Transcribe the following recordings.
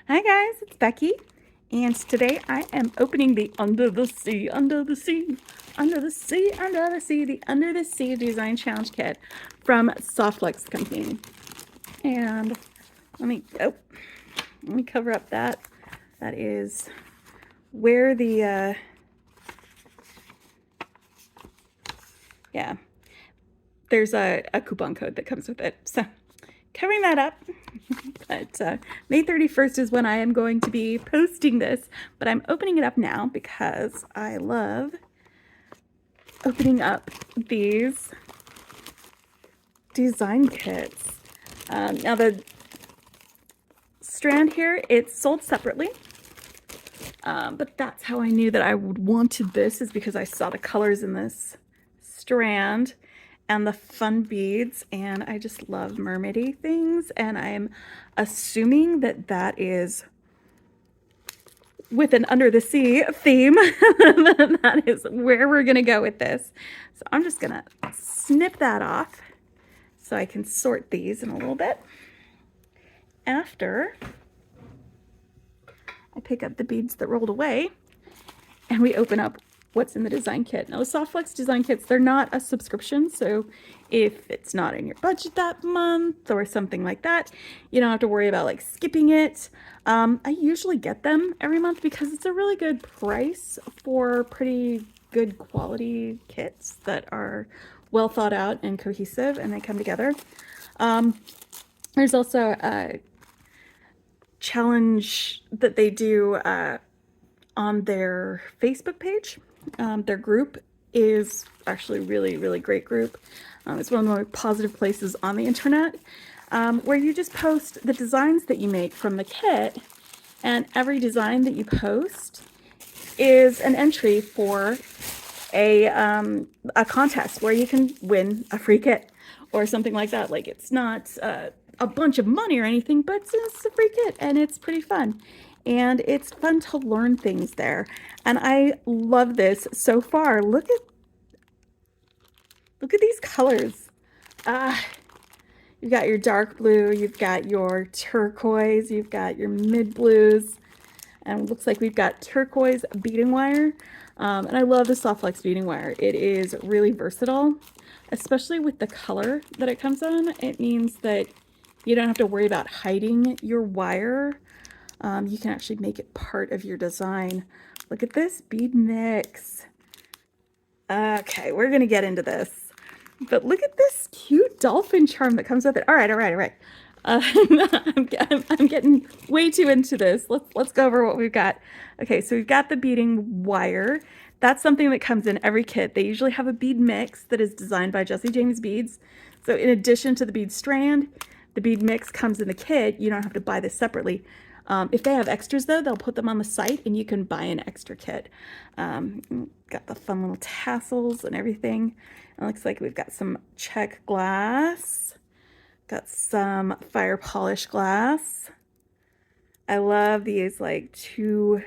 Hi guys, it's Becky, and today I am opening the Under the Sea, Under the Sea, Under the Sea, Under the Sea, the Under the Sea Design Challenge Kit from Softflex Company. And let me cover up that. That is where the there's a coupon code that comes with it. So covering that up. But May 31st is when I am going to be posting this, but I'm opening it up now because I love opening up these design kits. Now the strand here, it's sold separately, but that's how I knew that I wanted this, is because I saw the colors in this strand and the fun beads, and I just love mermaidy things, and I'm assuming that that is with an under the sea theme. That is where we're gonna go with this. So I'm just gonna snip that off so I can sort these in a little bit. After I pick up the beads that rolled away and we open up what's in the design kit. Now the Softflex design kits, they're not a subscription, so if it's not in your budget that month or something like that, you don't have to worry about like skipping it. I usually get them every month because it's a really good price for pretty good quality kits that are well thought out and cohesive, and they come together. There's also a challenge that they do on their Facebook page. Their group is actually really great group. It's one of the more positive places on the internet, where you just post the designs that you make from the kit, and every design that you post is an entry for a contest where you can win a free kit or something like that. Like, it's not a bunch of money or anything, but it's a free kit and it's pretty fun. And it's fun to learn things there. And I love this so far. Look at these colors. You've got your dark blue, you've got your turquoise, you've got your mid blues, and it looks like we've got turquoise beading wire. And I love the Softflex beading wire. It is really versatile, especially with the color that it comes on. It means that you don't have to worry about hiding your wire. You can actually make it part of your design. Look at this bead mix. Okay, we're gonna get into this, but look at this cute dolphin charm that comes with it. All right. I'm getting way too into this. Let's go over what we've got. Okay, so we've got the beading wire. That's something that comes in every kit. They usually have a bead mix that is designed by Jesse James Beads. So in addition to the bead strand, the bead mix comes in the kit. You don't have to buy this separately. If they have extras though, they'll put them on the site and you can buy an extra kit. Got the fun little tassels and everything. It looks like we've got some check glass. Got some fire polish glass. I love these like two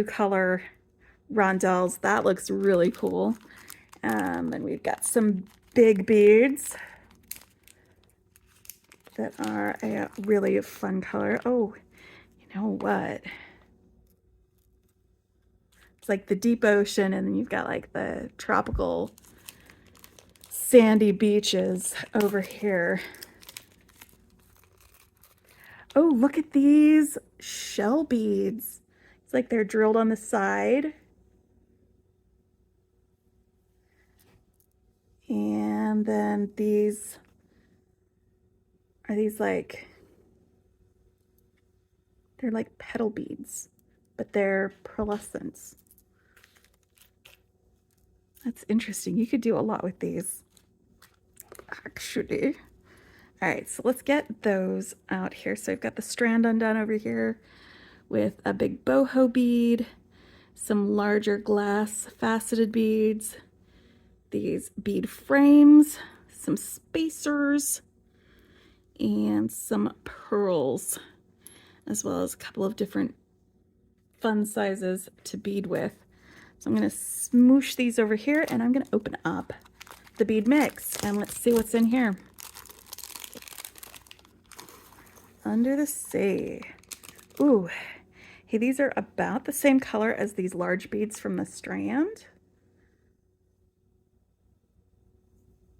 color rondelles. That looks really cool. And we've got some big beads that are a really fun color. Oh, you know what? It's like the deep ocean, and then you've got like the tropical sandy beaches over here. Oh, look at these shell beads. It's like they're drilled on the side. And then these are like, they're like petal beads, but they're pearlescent. That's interesting. You could do a lot with these, actually. All right, so let's get those out here. So I've got the strand undone over here with a big boho bead, some larger glass faceted beads, these bead frames, some spacers, and some pearls, as well as a couple of different fun sizes to bead with. So I'm going to smoosh these over here, and I'm going to open up the bead mix, and let's see what's in here. Under the Sea. Ooh, hey, these are about the same color as these large beads from the strand.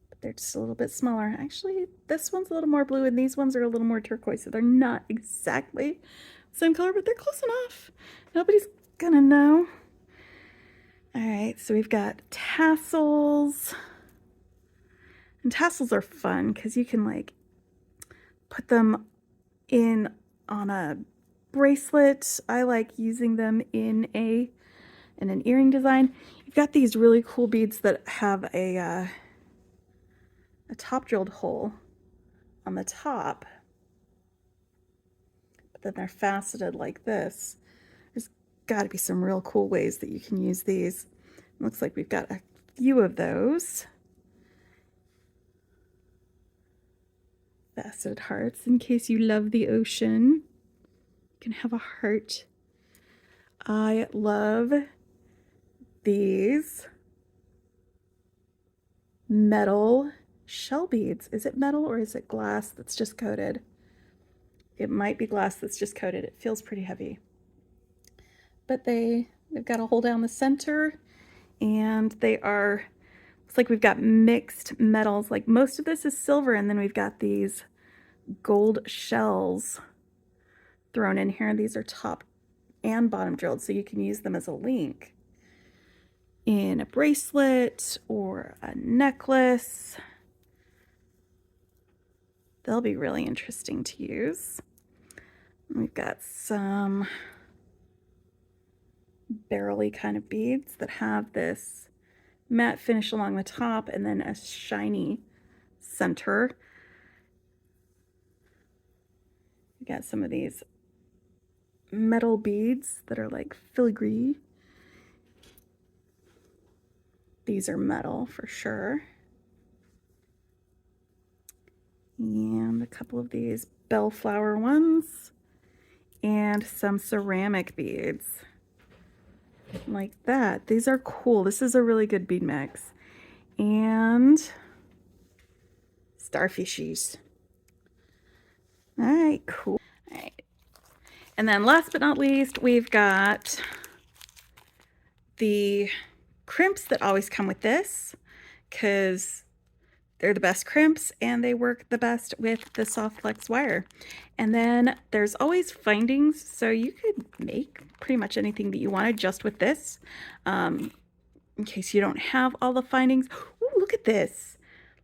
But they're just a little bit smaller. Actually, this one's a little more blue and these ones are a little more turquoise, so they're not exactly the same color, but they're close enough. Nobody's gonna know. All right, so we've got tassels. And tassels are fun because you can like put them in on a bracelet. I like using them in an earring design. You've got these really cool beads that have a top drilled hole on the top, but then they're faceted like this. There's got to be some real cool ways that you can use these. It looks like we've got a few of those. Faceted hearts in case you love the ocean. You can have a heart. I love these metal shell beads. Is it metal or is it glass that's just coated? It might be glass that's just coated. It feels pretty heavy. But they've got a hole down the center, and they are, it's like we've got mixed metals. Like most of this is silver, and then we've got these gold shells thrown in here. These are top and bottom drilled, so you can use them as a link in a bracelet or a necklace. They'll be really interesting to use. We've got some barrel-y kind of beads that have this matte finish along the top and then a shiny center. We got some of these metal beads that are like filigree. These are metal for sure. And a couple of these bellflower ones and some ceramic beads like that. These are cool. This is a really good bead mix. And starfishies. All right, cool. All right. And then last but not least, we've got the crimps that always come with this because they're the best crimps and they work the best with the Softflex wire. And then there's always findings, so you could make pretty much anything that you wanted just with this. In case you don't have all the findings. Ooh, look at this.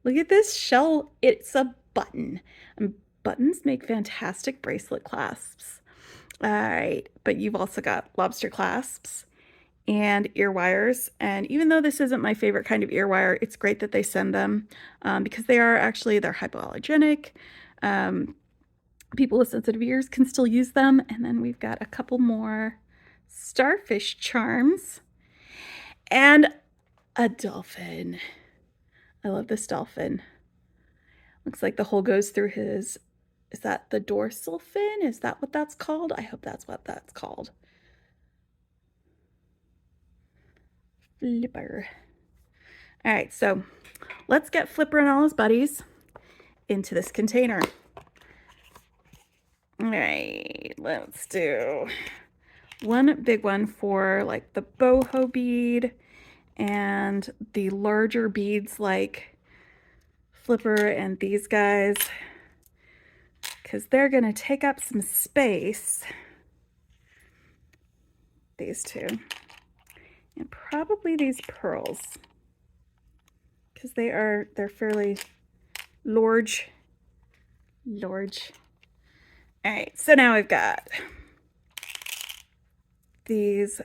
Look at this shell. It's a button. And buttons make fantastic bracelet clasps. All right, but you've also got lobster clasps and ear wires. And even though this isn't my favorite kind of ear wire, it's great that they send them because they're hypoallergenic. People with sensitive ears can still use them. And then we've got a couple more starfish charms and a dolphin. I love this dolphin. Looks like the hole goes through his, is that the dorsal fin? Is that what that's called? I hope that's what that's called. Flipper. All right, so let's get Flipper and all his buddies into this container. All right, let's do one big one for like the boho bead and the larger beads like Flipper and these guys, because they're gonna take up some space. These two. And probably these pearls, because they're fairly large. Large. All right, so now I've got these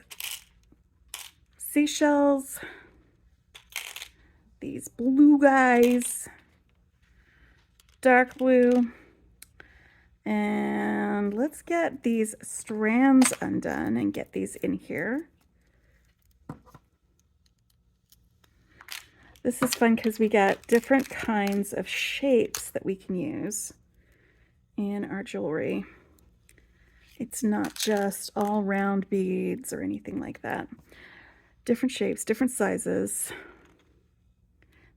seashells, these blue guys, dark blue, and let's get these strands undone and get these in here. This is fun because we got different kinds of shapes that we can use in our jewelry. It's not just all round beads or anything like that. Different shapes, different sizes.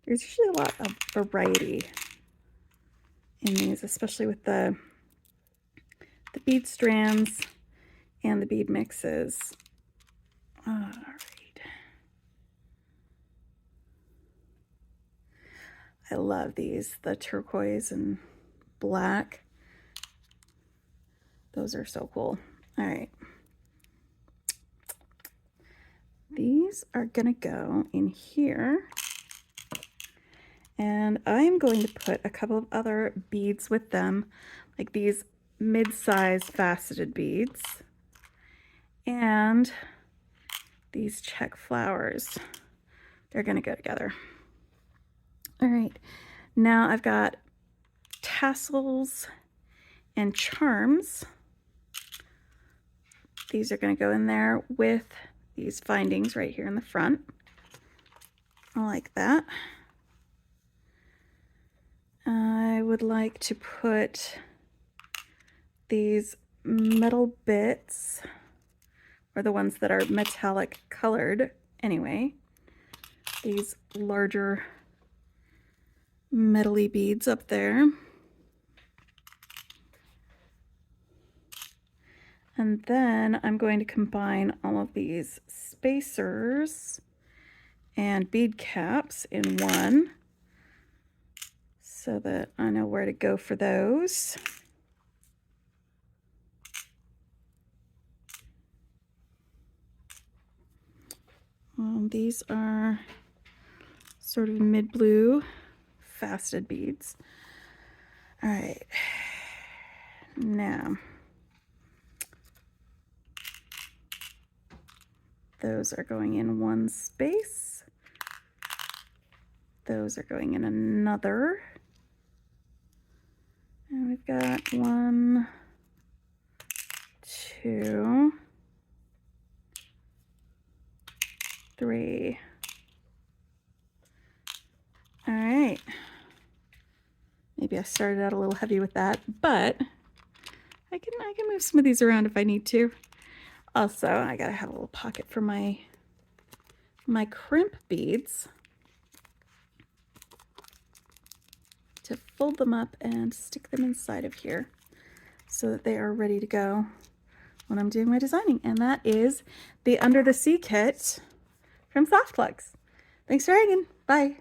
There's usually a lot of variety in these, especially with the bead strands. and the bead mixes. All right. I love these, the turquoise and black. Those are so cool. All right. These are gonna go in here. And I'm going to put a couple of other beads with them, like these mid-size faceted beads and these check flowers. They're gonna go together. All right, now I've got tassels and charms. These are gonna go in there with these findings right here in the front. I like that. I would like to put these metal bits, or the ones that are metallic colored anyway, these larger metally beads up there. And then I'm going to combine all of these spacers and bead caps in one so that I know where to go for those. These are sort of mid-blue faceted beads. All right, now those are going in one space. Those are going in another. And we've got 1, 2, 3. All right. Maybe I started out a little heavy with that, but I can move some of these around if I need to. Also, I gotta have a little pocket for my crimp beads to fold them up and stick them inside of here so that they are ready to go when I'm doing my designing. And that is the Under the Sea kit from Softflex. Thanks for hanging. Bye.